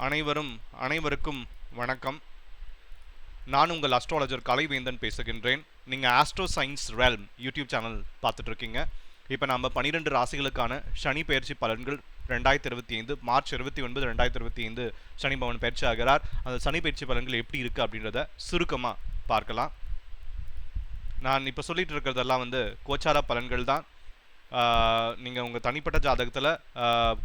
அனைவருக்கும் வணக்கம். நான் உங்கள் அஸ்ட்ராலஜர் கலைவேந்தன் பேசுகின்றேன். நீங்கள் astro science realm YouTube channel பார்த்துட்டு இருக்கீங்க. இப்போ நம்ம 12 ராசிகளுக்கான சனி பயிற்சி பலன்கள் 2025 மார்ச் 29 2025 சனி பவன் பயிற்சி ஆகிறார். அந்த சனி பயிற்சி பலன்கள் எப்படி இருக்குது அப்படின்றத சுருக்கமாக பார்க்கலாம். நான் இப்போ சொல்லிட்டு இருக்கிறதெல்லாம் கோச்சார பலன்கள் தான். நீங்கள் உங்கள் தனிப்பட்ட ஜாதகத்தில்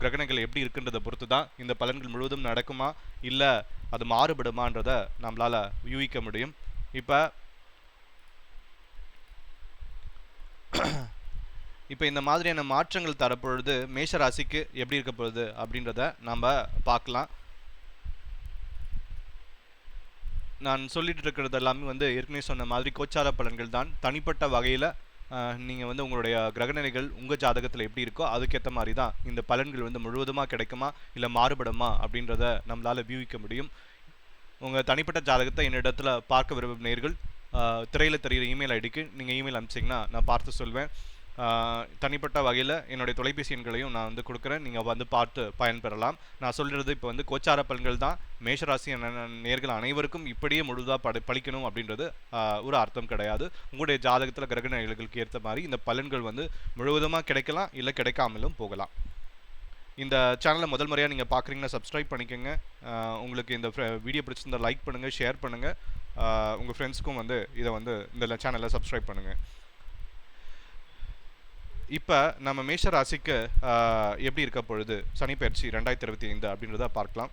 கிரகணங்கள் எப்படி இருக்குன்றதை பொறுத்து தான் இந்த பலன்கள் முழுவதும் நடக்குமா இல்லை அது மாறுபடுமான்றதை நம்மளால் யூகிக்க முடியும். இப்போ இந்த மாதிரியான மாற்றங்கள் தரப்பொழுது மேஷராசிக்கு எப்படி இருக்க போகுது அப்படின்றத நம்ம பார்க்கலாம். நான் சொல்லிட்டு இருக்கிறது எல்லாமே ஏற்கனவே சொன்ன மாதிரி கோச்சார பலன்கள் தான். தனிப்பட்ட வகையில் நீங்கள் உங்களுடைய கிரகநிலைகள் உங்கள் ஜாதகத்தில் எப்படி இருக்கோ அதுக்கேற்ற மாதிரி தான் இந்த பலன்கள் முழுவதுமாக கிடைக்குமா இல்லை மாறுபடுமா அப்படின்றத நம்மளால் வியூகிக்க முடியும். உங்கள் தனிப்பட்ட ஜாதகத்தை என்னிடத்தில் பார்க்க விரும்பும் நேர்கள் திரையில் தெரிகிற இமெயில் ஐடிக்கு நீங்கள் இமெயில் அனுப்பிச்சிங்கன்னா நான் பார்த்து சொல்வேன். தனிப்பட்ட வகையில் என்னுடைய தொலைபேசி எண்களையும் நான் கொடுக்குறேன். நீங்கள் பார்த்து பயன்பெறலாம். நான் சொல்கிறது இப்போ கோச்சார பலன்கள் தான். மேஷராசி நேர்கள் அனைவருக்கும் இப்படியே முழுதாக பழிக்கணும் அப்படின்றது ஒரு அர்த்தம் கிடையாது. உங்களுடைய ஜாதகத்தில் கிரக நிலைகளுக்கு ஏற்ற மாதிரி இந்த பலன்கள் முழுவதுமாக கிடைக்கலாம், இல்லை கிடைக்காமலும் போகலாம். இந்த சேனலை முதல் முறையாக நீங்கள் பார்க்குறீங்கன்னா சப்ஸ்கிரைப் பண்ணிக்கோங்க. உங்களுக்கு இந்த வீடியோ பிடிச்சிருந்தா லைக் பண்ணுங்கள், ஷேர் பண்ணுங்கள். உங்கள் ஃப்ரெண்ட்ஸுக்கும் இதை இந்த சேனலை சப்ஸ்கிரைப் பண்ணுங்கள். இப்போ நம்ம மேஷ ராசிக்கு எப்படி இருக்க பொழுது சனி பயிற்சி 2025 அப்படின்றத பார்க்கலாம்.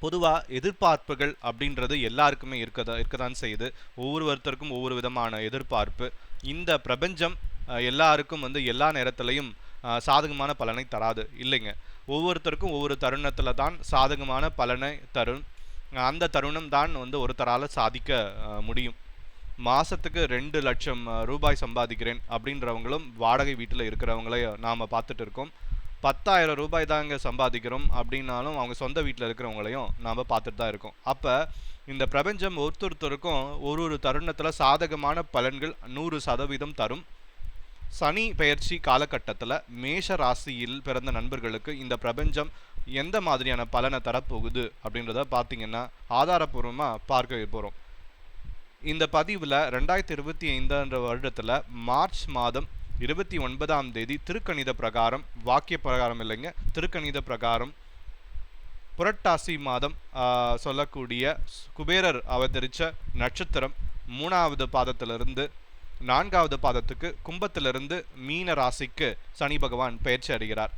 பொதுவாக எதிர்பார்ப்புகள் அப்படின்றது எல்லாருக்குமே இருக்கதான் செய்யுது. ஒவ்வொருத்தருக்கும் ஒவ்வொரு விதமான எதிர்பார்ப்பு. இந்த பிரபஞ்சம் எல்லாருக்கும் எல்லா நேரத்திலையும் சாதகமான பலனை தராது இல்லைங்க. ஒவ்வொருத்தருக்கும் ஒவ்வொரு தருணத்தில் தான் சாதகமான பலனை தரும். அந்த தருணம் தான் ஒருத்தரால் சாதிக்க முடியும். மாதத்துக்கு 2 லட்சம் ரூபாய் சம்பாதிக்கிறேன் அப்படின்றவங்களும் வாடகை வீட்டில் இருக்கிறவங்கள நாம் பார்த்துட்டு இருக்கோம். 10,000 ரூபாய் தாங்க சம்பாதிக்கிறோம் அப்படின்னாலும் அவங்க சொந்த வீட்டில் இருக்கிறவங்களையும் நாம் பார்த்துட்டு தான் இருக்கோம். அப்போ இந்த பிரபஞ்சம் ஒருத்தருக்கும் ஒரு தருணத்தில் சாதகமான பலன்கள் 100% தரும். சனி பயிற்சி காலகட்டத்தில் மேஷ ராசியில் பிறந்த நண்பர்களுக்கு இந்த பிரபஞ்சம் எந்த மாதிரியான பலனை தரப்போகுது அப்படின்றத பார்த்தீங்கன்னா ஆதாரபூர்வமாக பார்க்க போகிறோம். இந்த பதிவில் 2025 வருடத்தில் மார்ச் மாதம் 29ஆம் தேதி திருக்கணித பிரகாரம், வாக்கிய பிரகாரம் இல்லைங்க, திருக்கணித பிரகாரம் புரட்டாசி மாதம் சொல்லக்கூடிய குபேரர் அவதரித்த நட்சத்திரம் 3வது பாதத்திலிருந்து 4வது பாதத்துக்கு கும்பத்திலிருந்து மீன ராசிக்கு சனி பகவான் பெயர்ச்சி அடைகிறார்.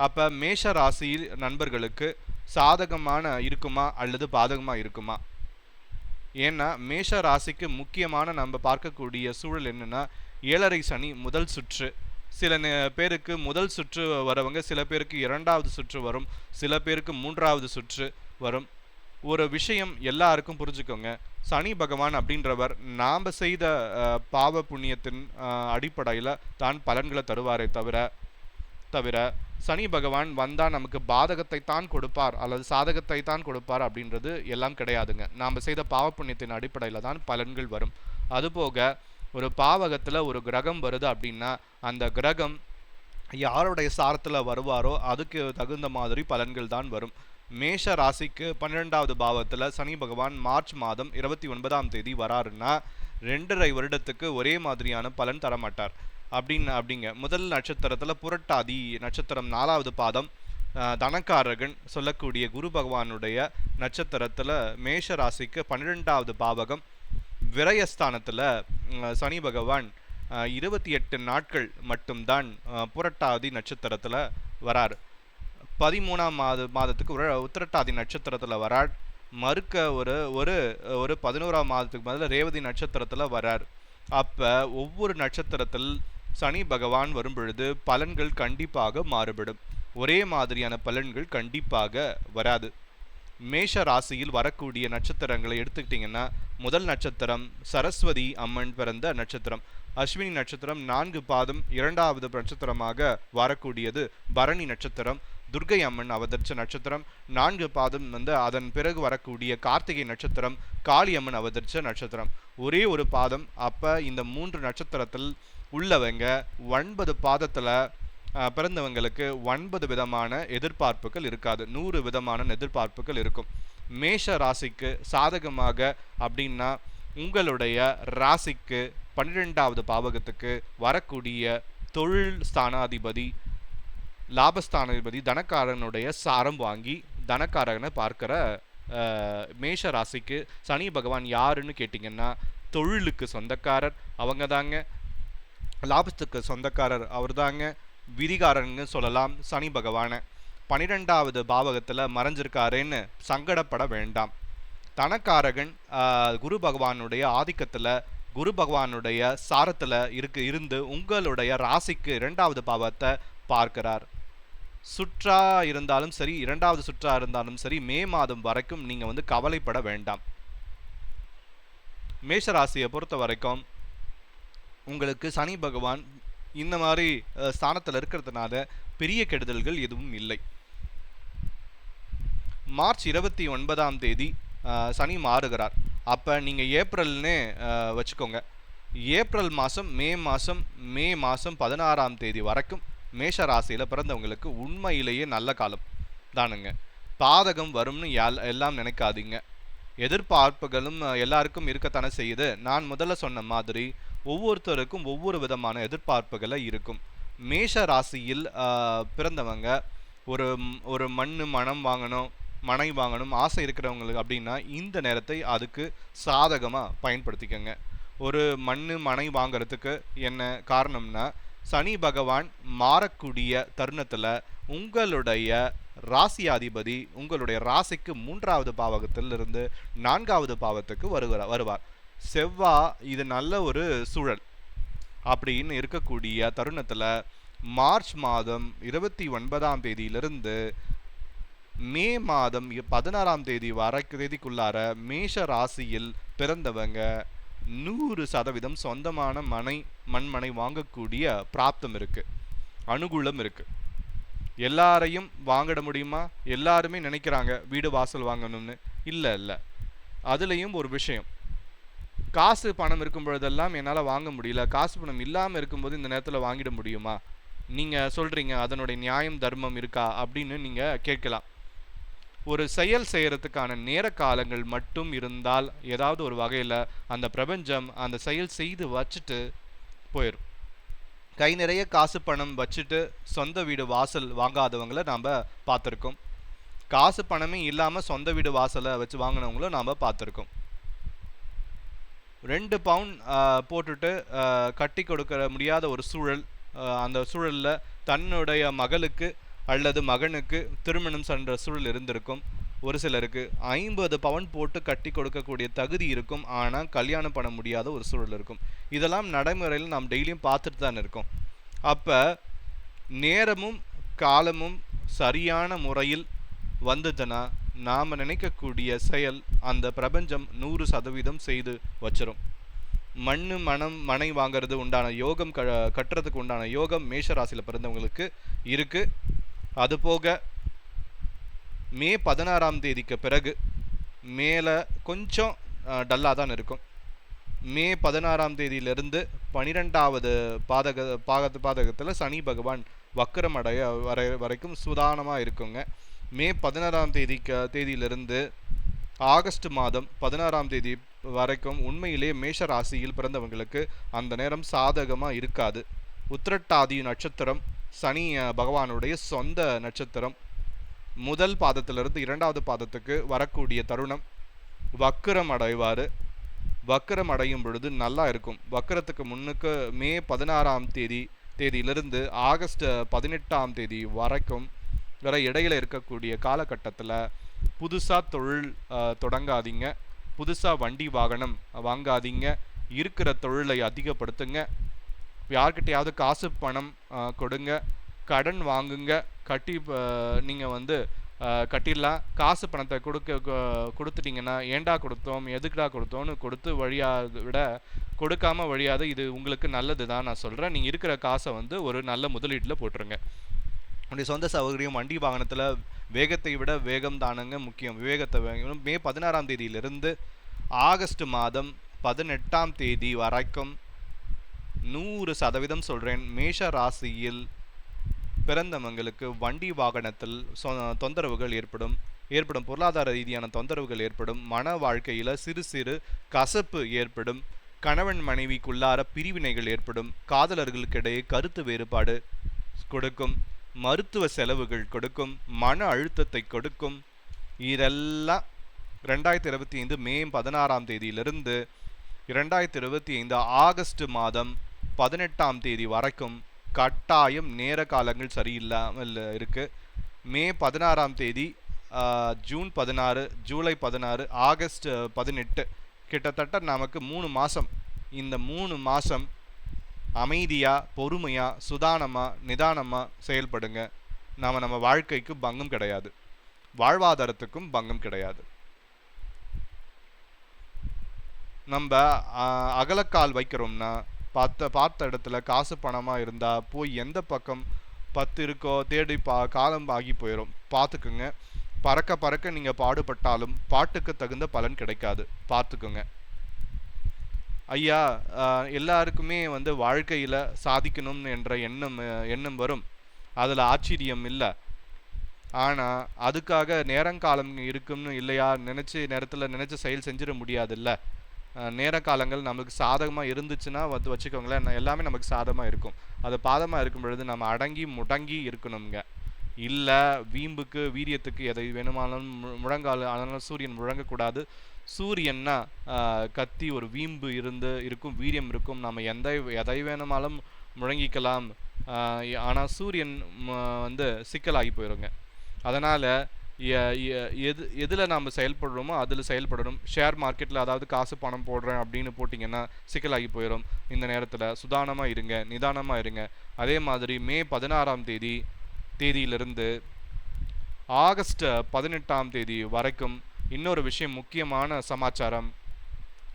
அப்போ மேஷ ராசியில் நண்பர்களுக்கு சாதகமான இருக்குமா அல்லது பாதகமாக இருக்குமா? ஏன்னா மேஷ ராசிக்கு முக்கியமான நம்ம பார்க்கக்கூடிய சூழல் என்னென்னா 7.5 சனி முதல் சுற்று. சில பேருக்கு முதல் சுற்று வரவங்க, சில பேருக்கு 2வது சுற்று வரும், சில பேருக்கு 3வது சுற்று வரும். ஒரு விஷயம் எல்லாருக்கும் புரிஞ்சுக்கோங்க, சனி பகவான் அப்படின்றவர் நாம் செய்த பாவ புண்ணியத்தின் அடிப்படையில் தான் பலன்களை தருவாரே தவிர சனி பகவான் வந்தால் நமக்கு பாதகத்தை தான் கொடுப்பார் அல்லது சாதகத்தை தான் கொடுப்பார் அப்படின்றது எல்லாம் கிடையாதுங்க. நாம் செய்த பாவ புண்ணியத்தின் அடிப்படையில் தான் பலன்கள் வரும். அதுபோக ஒரு பாவகத்தில் ஒரு கிரகம் வருது அப்படின்னா அந்த கிரகம் யாருடைய சாரத்தில் வருவாரோ அதுக்கு தகுந்த மாதிரி பலன்கள் தான் வரும். மேஷ ராசிக்கு 12வது பாவத்தில் சனி பகவான் மார்ச் மாதம் 29ஆம் தேதி வராருன்னா 2.5 வருடத்துக்கு ஒரே மாதிரியான பலன் தரமாட்டார். அப்படிங்க முதல் நட்சத்திரத்தில் புரட்டாதி நட்சத்திரம் 4வது பாதம் தனக்காரகன் சொல்லக்கூடிய குரு பகவானுடைய நட்சத்திரத்தில் மேஷ ராசிக்கு 12வது பாவகம் விரயஸ்தானத்தில் சனி பகவான் 28 நாட்கள் மட்டும்தான் புரட்டாதி நட்சத்திரத்தில் வரார். 13ஆம் மாதத்துக்கு உத்திரட்டாதி நட்சத்திரத்தில் வரார். மறுக்க ஒரு 11ஆம் மாதத்துக்கு முதல்ல ரேவதி நட்சத்திரத்தில் வரார். அப்போ ஒவ்வொரு நட்சத்திரத்தில் சனி பகவான் வரும் பொழுது பலன்கள் கண்டிப்பாக மாறுபடும். ஒரே மாதிரியான பலன்கள் கண்டிப்பாக வராது. மேஷ ராசியில் வரக்கூடிய நட்சத்திரங்களை எடுத்துக்கிட்டிங்கன்னா முதல் நட்சத்திரம் சரஸ்வதி அம்மன் பிறந்த நட்சத்திரம். அஸ்வினி நட்சத்திரம் 4 பாதம் 2வது நட்சத்திரமாக வரக்கூடியது பரணி நட்சத்திரம். துர்கை அம்மன் அவதரிச்ச நட்சத்திரம் 4 பாதம் அதன் பிறகு வரக்கூடிய கார்த்திகை நட்சத்திரம். காளி அம்மன் அவதரிச்ச நட்சத்திரம் ஒரே ஒரு பாதம். அப்போ இந்த 3 நட்சத்திரத்தில் உள்ளவங்க 9 பாதத்தில் பிறந்தவங்களுக்கு 9 விதமான எதிர்பார்ப்புகள் இருக்காது, 100 விதமான எதிர்பார்ப்புகள் இருக்கும். மேஷ ராசிக்கு சாதகமாக அப்படின்னா உங்களுடைய ராசிக்கு 12வது பாவகத்துக்கு வரக்கூடிய தொழில் ஸ்தானாதிபதி, லாபஸ்தானாதிபதி தனக்காரனுடைய சாரம் வாங்கி தனக்காரனை பார்க்கிற மேஷ ராசிக்கு சனி பகவான் யாருன்னு கேட்டிங்கன்னா தொழிலுக்கு சொந்தக்காரர் அவங்க தாங்க, லாபத்துக்கு சொந்தக்காரர் அவர் தாங்க, விதிகாரன்னு சொல்லலாம் சனி பகவானை. 12வது பாவகத்தில் மறைஞ்சிருக்காருன்னு சங்கடப்பட வேண்டாம். தனக்காரகன் குரு பகவானுடைய ஆதிக்கத்தில், குரு பகவானுடைய சாரத்தில் இருந்து உங்களுடைய ராசிக்கு 2வது பாவத்தை பார்க்கிறார். சுற்றா இருந்தாலும் சரி, 2வது சுற்றா இருந்தாலும் சரி, மே மாதம் வரைக்கும் நீங்கள் கவலைப்பட வேண்டாம். மேஷராசியை பொறுத்த வரைக்கும் உங்களுக்கு சனி பகவான் இந்த மாதிரி ஸ்தானத்தில் இருக்கிறதுனால பெரிய கெடுதல்கள் எதுவும் இல்லை. மார்ச் 29ஆம் தேதி சனி மாறுகிறார். அப்போ நீங்கள் ஏப்ரல்னே வச்சுக்கோங்க. ஏப்ரல் மாதம், மே மாதம் 16ஆம் தேதி வரைக்கும் மேஷ ராசியில் பிறந்தவங்களுக்கு உண்மையிலேயே நல்ல காலம் தானுங்க. பாதகம் வரும்னு எல்லாம் நினைக்காதீங்க. எதிர்பார்ப்புகளும் எல்லாருக்கும் இருக்கத்தானே செய்யுது. நான் முதல்ல சொன்ன மாதிரி ஒவ்வொருத்தருக்கும் ஒவ்வொரு விதமான எதிர்பார்ப்புகளை இருக்கும். மேஷ ராசியில் பிறந்தவங்க ஒரு மனை வாங்கணும் ஆசை இருக்கிறவங்களுக்கு அப்படின்னா இந்த நேரத்தை அதுக்கு சாதகமாக பயன்படுத்திக்கங்க. ஒரு மனை வாங்கிறதுக்கு என்ன காரணம்னா, சனி பகவான் மாறக்கூடிய தருணத்தில் உங்களுடைய ராசியாதிபதி உங்களுடைய ராசிக்கு 3வது பாவகத்திலிருந்து 4வது பாவத்துக்கு வருவார். செவ்வாய் இது நல்ல ஒரு சூழல் அப்படின்னு இருக்கக்கூடிய தருணத்தில் மார்ச் மாதம் 29ஆம் தேதியிலிருந்து மே மாதம் 16ஆம் தேதிக்குள்ளார மேஷ ராசியில் பிறந்தவங்க 100% சொந்தமான மண்மனை வாங்கக்கூடிய பிராப்தம் இருக்கு, அனுகூலம் இருக்கு. எல்லாரையும் வாங்கிட முடியுமா? எல்லாருமே நினைக்கிறாங்க வீடு வாசல் வாங்கணும்னு. இல்லை, அதுலேயும் ஒரு விஷயம், காசு பணம் இருக்கும் பொழுதெல்லாம் என்னால் வாங்க முடியல, காசு பணம் இல்லாமல் இருக்கும்போது இந்த நேரத்தில் வாங்கிட முடியுமா? நீங்கள் சொல்கிறீங்க அதனுடைய நியாயம் தர்மம் இருக்கா அப்படின்னு நீங்கள் கேட்கலாம். ஒரு செயல் செய்கிறதுக்கான நேர காலங்கள் மட்டும் இருந்தால் ஏதாவது ஒரு வகையில் அந்த பிரபஞ்சம் அந்த செயல் செய்து வச்சுட்டு போயிடும். கை நிறைய காசு பணம் வச்சுட்டு சொந்த வீடு வாசல் வாங்காதவங்களை நாம் பார்த்துருக்கோம். காசு பணமே இல்லாமல் சொந்த வீடு வாசலை வச்சு வாங்கினவங்களும் நாம் பார்த்துருக்கோம். 2 பவுன் போட்டுட்டு கட்டி கொடுக்க முடியாத ஒரு சூழல், அந்த சூழலில் தன்னுடைய மகளுக்கு அல்லது மகனுக்கு திருமணம் சென்ற சூழல் இருந்திருக்கும். ஒரு சிலருக்கு 50 பவுன் போட்டு கட்டி கொடுக்கக்கூடிய தகுதி இருக்கும், ஆனால் கல்யாணம் பண்ண முடியாத ஒரு சூழல் இருக்கும். இதெல்லாம் நடைமுறையில் நாம் டெய்லியும் பார்த்துட்டு தான் இருக்கோம். அப்போ நேரமும் காலமும் சரியான முறையில் வந்ததுன்னா நாம் நினைக்கக்கூடிய செயல் அந்த பிரபஞ்சம் 100% செய்து வச்சிரும். மனை வாங்கிறது உண்டான யோகம், கட்டுறதுக்கு உண்டான யோகம் மேஷராசியில் பிறந்தவங்களுக்கு இருக்கு. அதுபோக மே 16ஆம் தேதிக்கு பிறகு மேலே கொஞ்சம் டல்லாக தான் இருக்கும். மே 16ஆம் தேதியிலிருந்து 12வது பாதகத்தில் சனி பகவான் வக்கரம் அடைய வரைக்கும் சுதானமாக இருக்குங்க. மே 16ஆம் தேதியிலிருந்து ஆகஸ்ட் மாதம் 16ஆம் தேதி வரைக்கும் உண்மையிலே மேஷ ராசியில் பிறந்தவங்களுக்கு அந்த நேரம் சாதகமாக இருக்காது. உத்திரட்டாதி நட்சத்திரம் சனி பகவானுடைய சொந்த நட்சத்திரம். முதல் பாதத்திலிருந்து 2வது பாதத்துக்கு வரக்கூடிய தருணம் வக்கரம் அடைவார். வக்கரம் அடையும் பொழுது நல்லா இருக்கும். வக்கரத்துக்கு முன்னுக்கு மே 16ஆம் தேதியிலிருந்து ஆகஸ்ட் 18ஆம் தேதி வரைக்கும் இடையில இருக்கக்கூடிய காலகட்டத்தில் புதுசாக தொழில் தொடங்காதீங்க, புதுசாக வண்டி வாகனம் வாங்காதீங்க, இருக்கிற தொழிலை அதிகப்படுத்துங்க, யார்கிட்டையாவது காசு பணம் கொடுங்க, கடன் வாங்குங்க, நீங்கள் கட்டிடலாம். காசு பணத்தை கொடுத்துட்டிங்கன்னா ஏண்டா கொடுத்தோம் எதுக்குடா கொடுத்தோன்னு கொடுத்து வழியாத விட கொடுக்காம வழியாத இது உங்களுக்கு நல்லது தான் நான் சொல்கிறேன். நீங்கள் இருக்கிற காசை ஒரு நல்ல முதலீட்டில் போட்டுருங்க. உடைய சொந்த சௌகரியம் வண்டி வாகனத்தில் வேகத்தை விட வேகம் தானுங்க முக்கியம். விவேகத்தை மே 16ஆம் தேதியிலிருந்து ஆகஸ்ட் மாதம் 18ஆம் தேதி வரைக்கும் 100% சொல்கிறேன் மேஷ ராசியில் பிறந்தவங்களுக்கு வண்டி வாகனத்தில் தொந்தரவுகள் ஏற்படும் பொருளாதார ரீதியான தொந்தரவுகள் ஏற்படும், மன வாழ்க்கையில் சிறு சிறு கசப்பு ஏற்படும், கணவன் மனைவிக்குள்ளார பிரிவினைகள் ஏற்படும், காதலர்களுக்கிடையே கருத்து வேறுபாடு கொடுக்கும், மருத்துவ செலவுகள் கொடுக்கும், மன அழுத்தத்தை கொடுக்கும். இதெல்லாம் 2025 மே 16ஆம் தேதியிலிருந்து 2025 ஆகஸ்ட் மாதம் 18ஆம் தேதி வரைக்கும் கட்டாயம் நேர காலங்கள் சரியில்லாமல் இருக்கு. மே 16ஆம் தேதி, ஜூன் 16, ஜூலை 16, ஆகஸ்ட் 18, கிட்டத்தட்ட நமக்கு 3 மாதம். இந்த 3 மாதம் அமைதியாக, பொறுமையாக, சுதானமாக, நிதானமாக செயல்படுங்க. நம்ம வாழ்க்கைக்கு பங்கம் கிடையாது, வாழ்வாதாரத்துக்கும் பங்கம் கிடையாது. நம்ம அகலக்கால் வைக்கிறோம்னா பார்த்த இடத்துல காசு பணமாக இருந்தால் போய் எந்த பக்கம் 10 இருக்கோ தேடி காலம் ஆகி போயிடும். பார்த்துக்குங்க. பறக்க நீங்கள் பாடுபட்டாலும் பாட்டுக்கு தகுந்த பலன் கிடைக்காது, பார்த்துக்குங்க ஐயா. எல்லாருக்குமே வாழ்க்கையில் சாதிக்கணும் என்ற எண்ணம் வரும், அதில் ஆச்சரியம் இல்லை. ஆனால் அதுக்காக நேரங்காலம் இருக்கும்னு இல்லையா நேரத்தில் நினச்ச செயல் செஞ்சிட முடியாதுல்ல. நேர காலங்கள் நமக்கு சாதகமாக இருந்துச்சுன்னா வச்சுக்கோங்களேன், எல்லாமே நமக்கு சாதகமாக இருக்கும். அது பாதமாக இருக்கும் பொழுது நம்ம அடங்கி முடங்கி இருக்கணுங்க. இல்லை வீம்புக்கு வீரியத்துக்கு எதை வேணுமானாலும் முழங்கால், அதனால் சூரியன் முழங்கக்கூடாது. சூரியன்னா கத்தி ஒரு வீம்பு இருக்கும், வீரியம் இருக்கும், நம்ம எதை வேணுமாலும் முழங்கிக்கலாம். ஆனால் சூரியன் சிக்கலாகி போயிடுங்க. அதனால் எதில் நாம் செயல்படுறோமோ அதில் செயல்படணும். ஷேர் மார்க்கெட்டில் அதாவது காசு பணம் போடுறேன் அப்படின்னு போட்டிங்கன்னா சிக்கலாகி போயிடும். இந்த நேரத்தில் சுதானமாக இருங்க, நிதானமாக இருங்க. அதே மாதிரி மே 16ஆம் தேதியிலிருந்து ஆகஸ்ட் 18ஆம் தேதி வரைக்கும் இன்னொரு விஷயம், முக்கியமான சமாச்சாரம்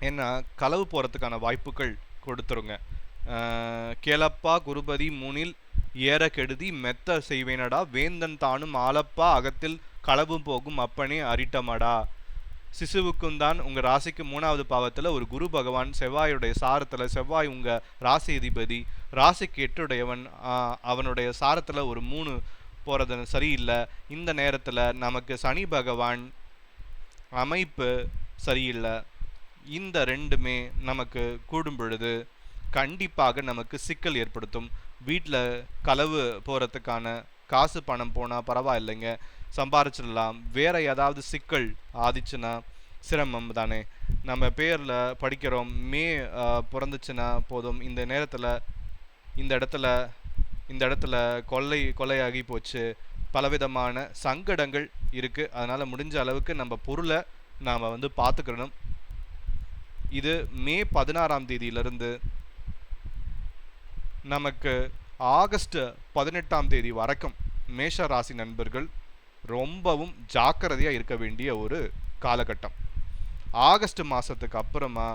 என்ன, களவு போகிறதுக்கான வாய்ப்புகள் கொடுத்துருங்க. கேளப்பா குருபதி மூனில் ஏற கெடுதி மெத்த செய்வேனடா, வேந்தன் தானும் ஆலப்பா அகத்தில் களவும் போகும் அப்பனே அரிட்டமடா. சிசுவுக்கும் தான் உங்கள் ராசிக்கு 3வது பாவத்தில் ஒரு குரு பகவான் செவ்வாயுடைய சாரத்தில், செவ்வாய் உங்கள் ராசி அதிபதி, ராசிக்கு 8உடையவன், அவனுடைய சாரத்தில் ஒரு 3 போகிறது சரியில்லை. இந்த நேரத்தில் நமக்கு சனி பகவான் அமைப்பு சரியில்லை. இந்த ரெண்டுமே நமக்கு கூடும் பொழுது கண்டிப்பாக நமக்கு சிக்கல் ஏற்படுத்தும். வீட்டில் களவு போகிறதுக்கான காசு பணம் போனால் பரவாயில்லைங்க, சம்பாரிச்சிடலாம். வேறு ஏதாவது சிக்கல் ஆதிச்சுன்னா சிரமம் தானே. நம்ம பேரில் படிக்கிறோம், மே பிறந்துச்சுன்னா போதும், இந்த நேரத்தில் இந்த இடத்துல கொள்ளையாகி போச்சு, பலவிதமான சங்கடங்கள் இருக்குது. அதனால் முடிஞ்ச அளவுக்கு நம்ம பொருளை நாம் பார்த்துக்கணும். இது மே 16ஆம் தேதியிலிருந்து நமக்கு ஆகஸ்ட் 18ஆம் தேதி வரைக்கும் மேஷ ராசி நண்பர்கள் ரொம்பவும் ஜாக்கிரதையாக இருக்க வேண்டிய ஒரு காலகட்டம். ஆகஸ்ட் மாதத்துக்கு அப்புறமா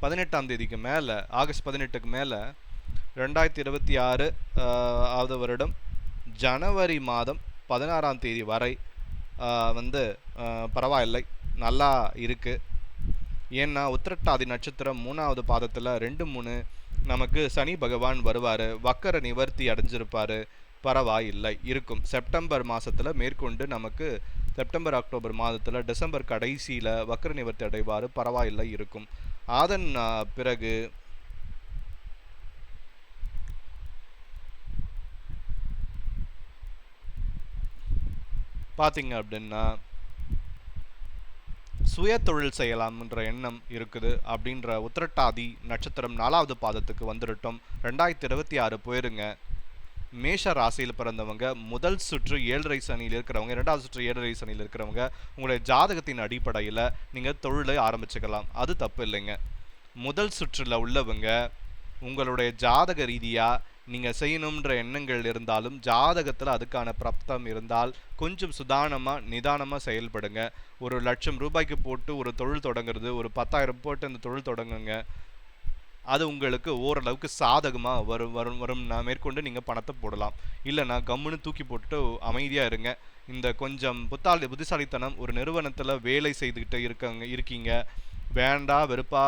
18ஆம் தேதிக்கு மேலே, ஆகஸ்ட் 18க்கு மேலே 2026 வருடம் ஜனவரி மாதம் 16ஆம் தேதி வரை பரவாயில்லை, நல்லா இருக்குது. ஏன்னா உத்திரட்டாதி நட்சத்திரம் 3வது பாதத்தில் 2-3 நமக்கு சனி பகவான் வருவார், வக்கர நிவர்த்தி அடைஞ்சிருப்பார், பரவாயில்லை இருக்கும். செப்டம்பர் மாதத்தில் மேற்கொண்டு நமக்கு செப்டம்பர் அக்டோபர் மாதத்தில் டிசம்பர் கடைசியில் வக்கர நிவர்த்தி அடைவார், பரவாயில்லை இருக்கும். அதன் பிறகு பார்த்தீங்க அப்படின்னா சுய தொழில் செய்யலாம்ன்ற எண்ணம் இருக்குது. அப்படின்ற உத்திரட்டாதி நட்சத்திரம் 4வது பாதத்துக்கு வந்துட்டோம். 2026 போயிருங்க. மேஷ ராசியில் பிறந்தவங்க முதல் சுற்று 7.5 சனியில் இருக்கிறவங்க, 2வது சுற்று 7.5 சனியில் இருக்கிறவங்க உங்களுடைய ஜாதகத்தின் அடிப்படையில் நீங்கள் தொழிலை ஆரம்பிச்சுக்கலாம், அது தப்பு இல்லைங்க. முதல் சுற்றில் உள்ளவங்க உங்களுடைய ஜாதக ரீதியாக நீங்கள் செய்யணுன்ற எண்ணங்கள் இருந்தாலும் ஜாதகத்தில் அதுக்கான பிரப்தம் இருந்தால் கொஞ்சம் சுதானமாக நிதானமாக செயல்படுங்க. 1,00,000 ரூபாய்க்கு போட்டு ஒரு தொழில் தொடங்குறது, ஒரு 10,000 போட்டு அந்த தொழில் தொடங்குங்க. அது உங்களுக்கு ஓரளவுக்கு சாதகமாக வரும்னா மேற்கொண்டு நீங்கள் பணத்தை போடலாம். இல்லைனா கம்முன்னு தூக்கி போட்டுட்டு அமைதியாக இருங்க. இந்த கொஞ்சம் புத்திசாலித்தனம், ஒரு நிறுவனத்தில் வேலை செய்துக்கிட்டு இருக்கீங்க, வெறுப்பா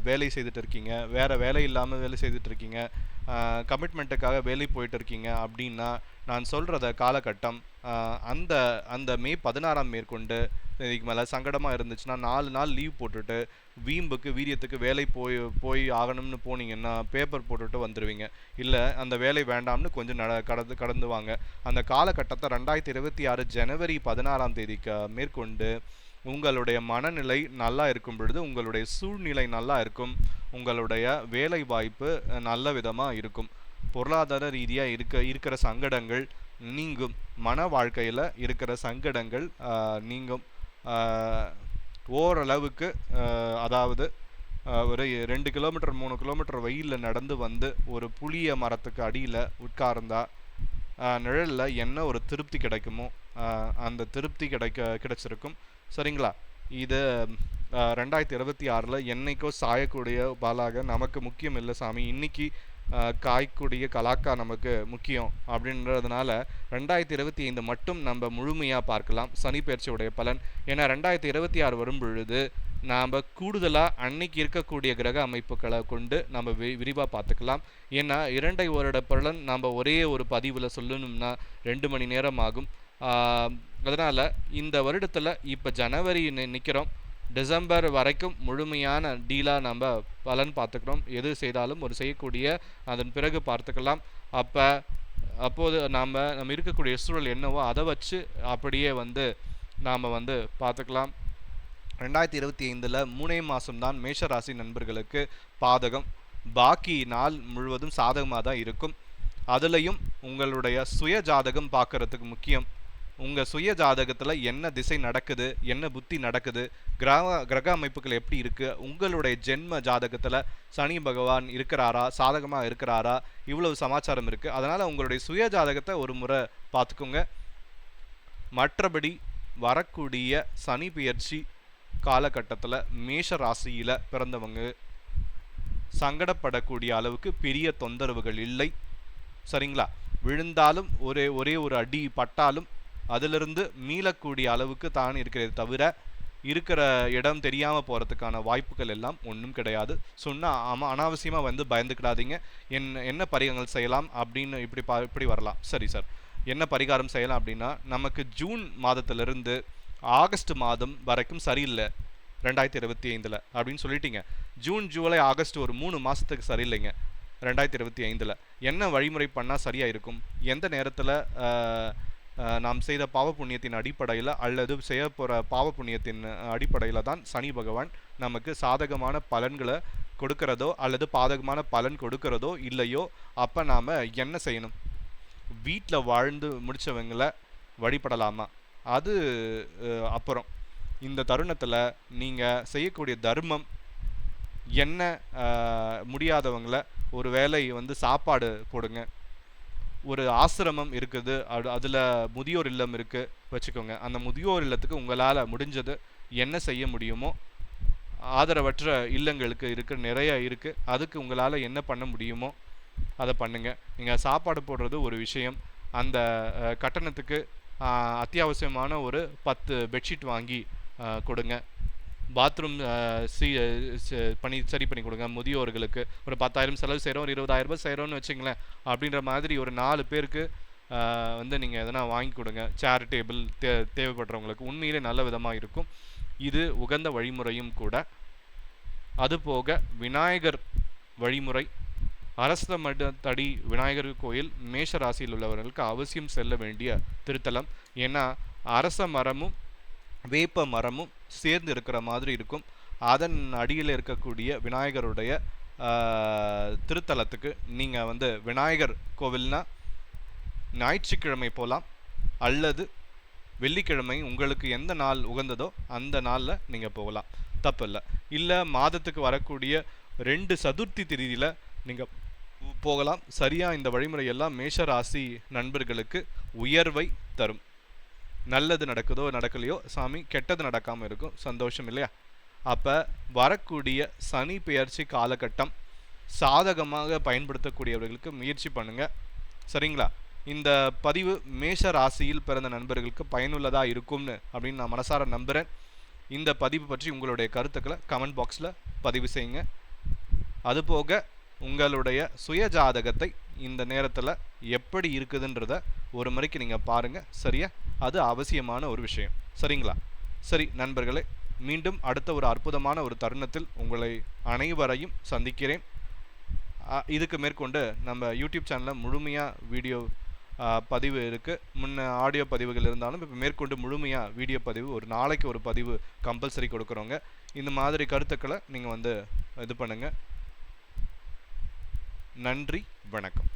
வேலை செய்துட்டு இருக்கீங்க, வேற வேலை இல்லாமல் வேலை செய்துட்டு இருக்கீங்க, கமிட்மெண்ட்டுக்காக வேலை போயிட்டு இருக்கீங்க அப்படின்னா நான் சொல்கிறத காலகட்டம் அந்த அந்த மே 16ஆம் மேற்கொண்டு இதுக்கு மேலே சங்கடமாக இருந்துச்சுன்னா 4 நாள் லீவ் போட்டுட்டு வீம்புக்கு வீரியத்துக்கு வேலை போய் போய் ஆகணும்னு போனீங்கன்னா பேப்பர் போட்டுட்டு வந்துடுவீங்க. இல்லை அந்த வேலை வேண்டாம்னு கொஞ்சம் கடந்து வாங்க. அந்த காலகட்டத்தை 2026 ஜனவரி 16ஆம் தேதிக்கு மேற்கொண்டு உங்களுடைய மனநிலை நல்லா இருக்கும் பொழுது உங்களுடைய சூழ்நிலை நல்லா இருக்கும், உங்களுடைய வேலை வாய்ப்பு நல்ல விதமாக இருக்கும், பொருளாதார ரீதியாக இருக்கிற சங்கடங்கள் நீங்கும், மன வாழ்க்கையில் இருக்கிற சங்கடங்கள் நீங்கும். ஓரளவுக்கு அதாவது ஒரு 2 கிலோமீட்டர் 3 கிலோமீட்டர் வெயிலில் நடந்து வந்து ஒரு புளிய மரத்துக்கு அடியில் உட்கார்ந்தா நிழலில் என்ன ஒரு திருப்தி கிடைக்குமோ அந்த திருப்தி கிடைச்சிருக்கும். சரிங்களா? இது 2026 என்னைக்கோ சாயக்கூடிய பாலாக நமக்கு முக்கியம் இல்லை சாமி, இன்னைக்கு காய்க்கூடிய கலாக்கா நமக்கு முக்கியம் அப்படின்றதுனால 2025 மட்டும் நம்ம முழுமையாக பார்க்கலாம் சனி பெயர்ச்சியுடைய பலன். ஏன்னா 2026 வரும் பொழுது நாம் கூடுதலாக அன்னைக்கு இருக்கக்கூடிய கிரக அமைப்புகளை கொண்டு நம்ம விரிவாக பார்த்துக்கலாம். ஏன்னா 2 வருட பலன் நம்ம ஒரே ஒரு பதிவில் சொல்லணும்னா 2 மணி நேரம் ஆகும். அதனால் இந்த வருடத்தில் இப்போ ஜனவரி நிற்கிறோம், டிசம்பர் வரைக்கும் முழுமையான டீலாக நம்ம பலன் பார்த்துக்கிறோம். எது செய்தாலும் ஒரு செய்யக்கூடிய அதன் பிறகு பார்த்துக்கலாம். அப்போது நம்ம இருக்கக்கூடிய சூழல் என்னவோ அதை வச்சு அப்படியே நாம் பார்த்துக்கலாம். 2025 3 மாதம்தான் மேஷராசி நண்பர்களுக்கு பாதகம், பாக்கி நாள் முழுவதும் சாதகமாக தான் இருக்கும். அதுலேயும் உங்களுடைய சுய ஜாதகம் பார்க்கறதுக்கு முக்கியம். உங்கள் சுய ஜாதகத்தில் என்ன திசை நடக்குது, என்ன புத்தி நடக்குது, கிரக அமைப்புகள் எப்படி இருக்குது, உங்களுடைய ஜென்ம ஜாதகத்தில் சனி பகவான் இருக்கிறாரா, சாதகமாக இருக்கிறாரா, இவ்வளவு சமாச்சாரம் இருக்குது. அதனால் உங்களுடைய சுய ஜாதகத்தை ஒரு முறை பார்த்துக்கோங்க. மற்றபடி வரக்கூடிய சனி பெயர்ச்சி காலகட்டத்தில் மேஷ ராசியில் பிறந்தவங்க சங்கடப்படக்கூடிய அளவுக்கு பெரிய தொந்தரவுகள் இல்லை. சரிங்களா? விழுந்தாலும் ஒரே ஒரு அடி பட்டாலும் அதிலிருந்து மீளக்கூடிய அளவுக்கு தான் இருக்கிறது தவிர இருக்கிற இடம் தெரியாமல் போகிறதுக்கான வாய்ப்புகள் எல்லாம் ஒன்றும் கிடையாது. சொன்னால் அனாவசியமாக பயந்துக்கிடாதீங்க. என்ன பரிகாரங்கள் செய்யலாம் அப்படின்னு இப்படி வரலாம். சரி சார், என்ன பரிகாரம் செய்யலாம் அப்படின்னா, நமக்கு ஜூன் மாதத்திலிருந்து ஆகஸ்ட் மாதம் வரைக்கும் சரியில்லை 2025 அப்படின்னு சொல்லிட்டீங்க. ஜூன் ஜூலை ஆகஸ்ட் ஒரு 3 மாதத்துக்கு சரியில்லைங்க 2025. என்ன வழிமுறை பண்ணால் சரியாக இருக்கும், எந்த நேரத்தில் நாம் செய்த பாவ புண்ணியத்தின் அடிப்படையில் அல்லது செய்ய போகிற பாவ புண்ணியத்தின் அடிப்படையில் தான் சனி பகவான் நமக்கு சாதகமான பலன்களை கொடுக்கிறதோ அல்லது பாதகமான பலன் கொடுக்கிறதோ இல்லையோ, அப்போ நாம் என்ன செய்யணும்? வீட்டில் வாழ்ந்து முடித்தவங்களை வழிபடலாமா? அது அப்புறம் இந்த தருணத்தில் நீங்கள் செய்யக்கூடிய தர்மம் என்ன, முடியாதவங்களை ஒரு வேளை சாப்பாடு போடுங்க. ஒரு ஆசிரமம் இருக்குது, அதில் முதியோர் இல்லம் இருக்குது வச்சுக்கோங்க. அந்த முதியோர் இல்லத்துக்கு உங்களால் முடிஞ்சது என்ன செய்ய முடியுமோ, ஆதரவற்ற இல்லங்களுக்கு நிறைய இருக்குது, அதுக்கு உங்களால் என்ன பண்ண முடியுமோ அதை பண்ணுங்கள். நீங்கள் சாப்பாடு போடுறது ஒரு விஷயம், அந்த கட்டணத்துக்கு அத்தியாவசியமான ஒரு 10 பெட்ஷீட் வாங்கி கொடுங்க. பாத்ரூம் சரி பண்ணி கொடுங்க. முதியோர்களுக்கு ஒரு 10,000 செலவு செய்கிறோம், ஒரு 20,000 செய்கிறோன்னு வச்சுங்களேன். அப்படின்ற மாதிரி ஒரு 4 பேருக்கு நீங்கள் எதனா வாங்கி கொடுங்க. சேர் டேபிள் தேவைப்படுறவங்களுக்கு உண்மையிலே நல்ல விதமாக இருக்கும். இது உகந்த வழிமுறையும் கூட. அதுபோக விநாயகர் வழிமுறை, அரச மடத்தடி விநாயகர் கோயில் மேஷ ராசியில் உள்ளவர்களுக்கு அவசியம் செல்ல வேண்டிய திருத்தலம். ஏன்னா அரச மரமும் வேப்ப மரமும் சேர்ந்து இருக்கிற மாதிரி இருக்கும். அதன் அடியில் இருக்கக்கூடிய விநாயகருடைய திருத்தலத்துக்கு நீங்கள் விநாயகர் கோவில்னா ஞாயிற்றுக்கிழமை போகலாம், அல்லது வெள்ளிக்கிழமை உங்களுக்கு எந்த நாள் உகந்ததோ அந்த நாளில் நீங்கள் போகலாம், தப்பு இல்லை. இல்லை மாதத்துக்கு வரக்கூடிய 2 சதுர்த்தி திதியில் நீங்கள் போகலாம். சரியாக இந்த வழிமுறையெல்லாம் மேஷராசி நண்பர்களுக்கு உயர்வை தரும். நல்லது நடக்குதோ நடக்கலையோ சாமி, கெட்டது நடக்காமல் இருக்கும், சந்தோஷம் இல்லையா? அப்போ வரக்கூடிய சனி பெயர்ச்சி காலகட்டம் சாதகமாக பயன்படுத்தக்கூடியவர்களுக்கு முயற்சி பண்ணுங்கள். சரிங்களா? இந்த பதிவு மேஷ ராசியில் பிறந்த நண்பர்களுக்கு பயனுள்ளதாக இருக்கும்னு அப்படின்னு நான் மனசார நம்புகிறேன். இந்த பதிவு பற்றி உங்களுடைய கருத்துக்களை கமெண்ட் பாக்ஸில் பதிவு செய்யுங்க. அதுபோக உங்களுடைய சுய ஜாதகத்தை இந்த நேரத்தில் எப்படி இருக்குதுன்றத ஒரு முறைக்கு நீங்கள் பாருங்கள். சரியா? அது அவசியமான ஒரு விஷயம். சரிங்களா? சரி நண்பர்களே, மீண்டும் அடுத்த ஒரு அற்புதமான ஒரு தருணத்தில் உங்களை அனைவரையும் சந்திக்கிறேன். இதுக்கு மேற்கொண்டு நம்ம யூடியூப் சேனலில் முழுமையாக வீடியோ பதிவு இருக்குது. முன்ன ஆடியோ பதிவுகள் இருந்தாலும் இப்போ மேற்கொண்டு முழுமையாக வீடியோ பதிவு, ஒரு நாளைக்கு ஒரு பதிவு கம்பல்சரி கொடுக்குறோங்க. இந்த மாதிரி கருத்துக்களை நீங்கள் இது பண்ணுங்கள். நன்றி, வணக்கம்.